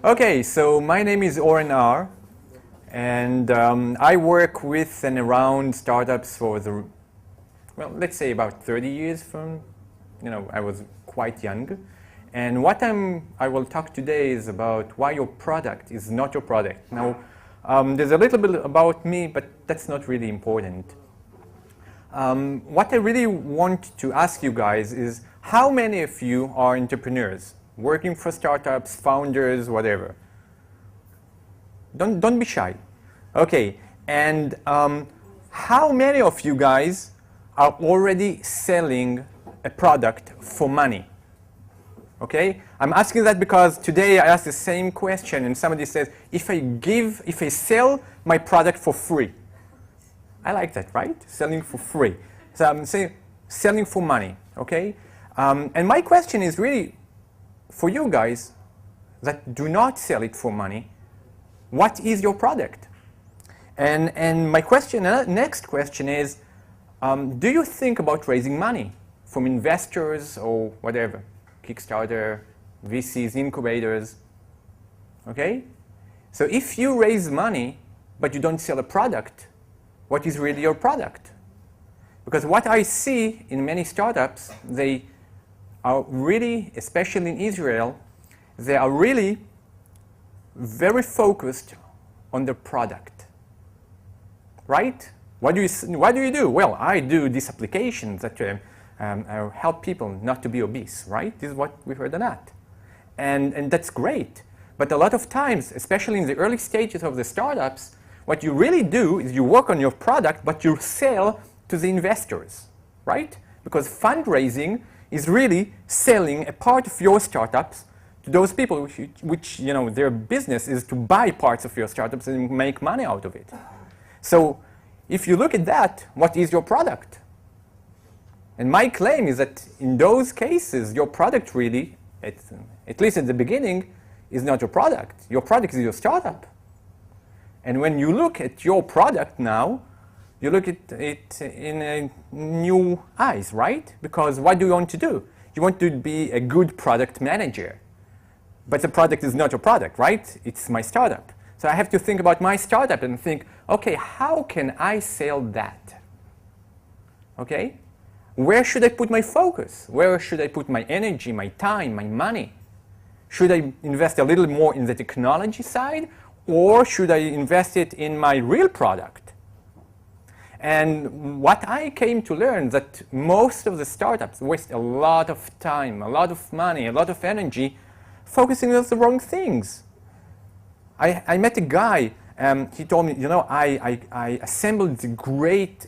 Okay, so my name is Oren Ahr, and I work with and around startups for well, let's say about 30 years from, I was quite young. And what I will talk today is about why your product is not your product. Now, there's a little bit about me, but that's not really important. What I really want to ask you guys is, how many of you are entrepreneurs? Working for startups, founders, whatever. Don't be shy. Okay, and how many of you guys are already selling a product for money? Okay, I'm asking that because today I asked the same question and somebody says, if I sell my product for free. I like that, right? Selling for free. So I'm saying selling for money, okay? And my question is really, for you guys that do not sell it for money, what is your product? And my question, next question is, do you think about raising money from investors or whatever? Kickstarter, VCs, incubators, okay? So if you raise money, but you don't sell a product, what is really your product? Because what I see in many startups, they are really, especially in Israel, they are really very focused on the product, right? What do you do? Well, I do these applications that help people not to be obese, right? This is what we heard on that. And that's great. But a lot of times, especially in the early stages of the startups, what you really do is you work on your product, but you sell to the investors, right? Because fundraising is really selling a part of your startups to those people which their business is to buy parts of your startups and make money out of it. So if you look at that, what is your product? And my claim is that in those cases, your product really, at least at the beginning, is not your product. Your product is your startup. And when you look at your product now, you look at it in new eyes, right? Because what do you want to do? You want to be a good product manager. But the product is not your product, right? It's my startup. So I have to think about my startup and think, okay, how can I sell that? Okay? Where should I put my focus? Where should I put my energy, my time, my money? Should I invest a little more in the technology side, or should I invest it in my real product? And what I came to learn that most of the startups waste a lot of time, a lot of money, a lot of energy focusing on the wrong things. I met a guy, he told me, I assembled the great,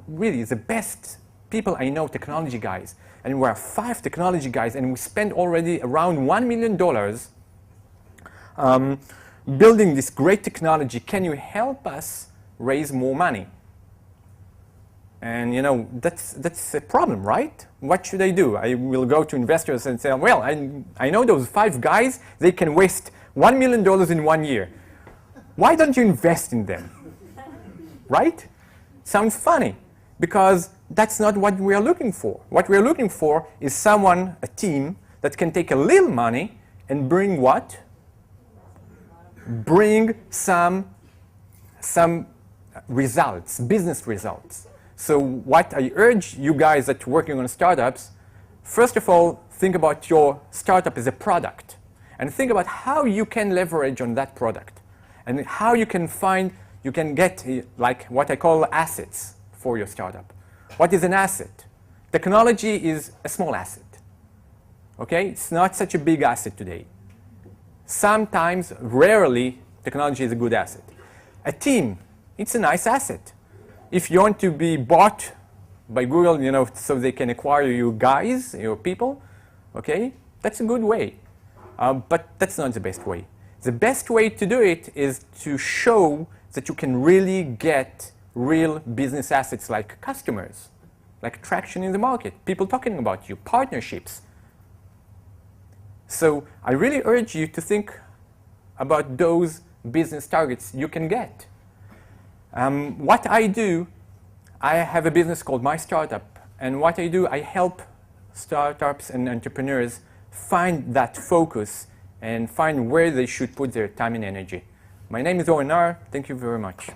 really the best people I know, technology guys. And we are 5 technology guys, and we spent already around $1 million building this great technology. Can you help us raise more money? And that's a problem, right? What should I do? I will go to investors and say, well, I know those 5 guys, they can waste $1 million in 1 year. Why don't you invest in them? Right? Sounds funny, because that's not what we are looking for. What we are looking for is someone, a team, that can take a little money and bring what? Bring some results, business results. So what I urge you guys that are working on startups, first of all, think about your startup as a product. And think about how you can leverage on that product. And how you can get like what I call assets for your startup. What is an asset? Technology is a small asset. Okay? It's not such a big asset today. Sometimes, rarely, technology is a good asset. A team, it's a nice asset. If you want to be bought by Google, so they can acquire you guys, your people, okay, that's a good way. But that's not the best way. The best way to do it is to show that you can really get real business assets like customers, like traction in the market, people talking about you, partnerships. So I really urge you to think about those business targets you can get. What I do, I have a business called My Startup, and what I do, I help startups and entrepreneurs find that focus and find where they should put their time and energy. My name is Oren Ahr. Thank you very much.